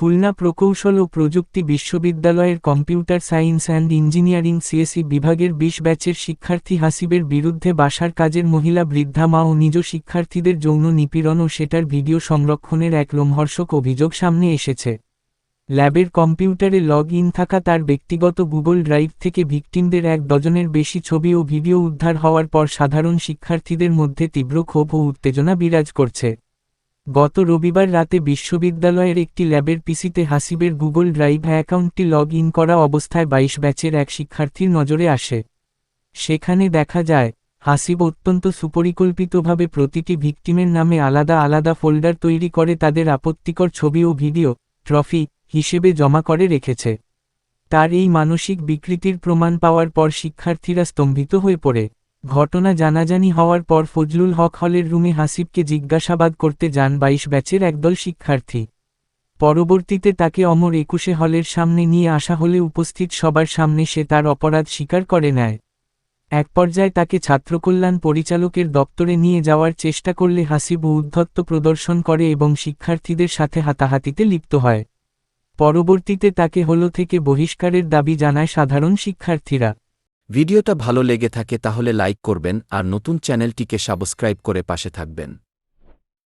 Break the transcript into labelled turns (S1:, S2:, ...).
S1: খুলনা প্রকৌশল ও প্রযুক্তি বিশ্ববিদ্যালয়ের computer science and engineering CSE বিভাগের ২০ ব্যাচের শিক্ষার্থী হাসিবের বিরুদ্ধে বাসার কাজের মহিলা বৃদ্ধা মা ও নিজ শিক্ষার্থীদের যৌন নিপীড়ন ও সেটার ভিডিও সংরক্ষণের এক লোমহর্ষক অভিযোগ সামনে এসেছে। ল্যাবের কম্পিউটারে লগ ইন থাকা তার ব্যক্তিগত গুগল ড্রাইভ থেকে ভিকটিমদের ১ ডজনের বেশি ছবি ও ভিডিও উদ্ধার হওয়ার পর সাধারণ শিক্ষার্থীদের মধ্যে তীব্র ক্ষোভ ও উত্তেজনা বিরাজ করছে। গত রবিবার রাতে বিশ্ববিদ্যালয়ের একটি ল্যাবের পিসিতে হাসিবের গুগল ড্রাইভ অ্যাকাউন্টটি লগ ইন করা অবস্থায় ২২ ব্যাচের এক শিক্ষার্থীর নজরে আসে। সেখানে দেখা যায়, হাসিব অত্যন্ত সুপরিকল্পিতভাবে প্রতিটি ভিকটিমের নামে আলাদা আলাদা ফোল্ডার তৈরি করে তাদের আপত্তিকর ছবি ও ভিডিও ট্রফি হিসেবে জমা করে রেখেছে। তার এই মানসিক বিকৃতির প্রমাণ পাওয়ার পর শিক্ষার্থীরা স্তম্ভিত হয়ে পড়ে। ঘটনা জানাজানি হওয়ার পর ফজলুল হক হলের রুমে হাসিবকে জিজ্ঞাসাবাদ করতে যান ২২ ব্যাচের একদল শিক্ষার্থী। পরবর্তীতে তাকে অমর ২১ হলের সামনে নিয়ে আসা হলে উপস্থিত সবার সামনে সে তার অপরাধ স্বীকার করে নেয়। এক পর্যায়ে তাকে ছাত্রকল্যাণ পরিচালকের দপ্তরে নিয়ে যাওয়ার চেষ্টা করলে হাসিব ঔদ্ধত্য প্রদর্শন করে এবং শিক্ষার্থীদের সাথে হাতাহাতিতে লিপ্ত হয়। পরবর্তীতে তাকে হল থেকে বহিষ্কারের দাবি জানায় সাধারণ শিক্ষার্থীরা।
S2: ভিডিওটা ভালো লেগে থাকে তাহলে লাইক করবেন আর নতুন চ্যানেলটিকে সাবস্ক্রাইব করে পাশে থাকবেন।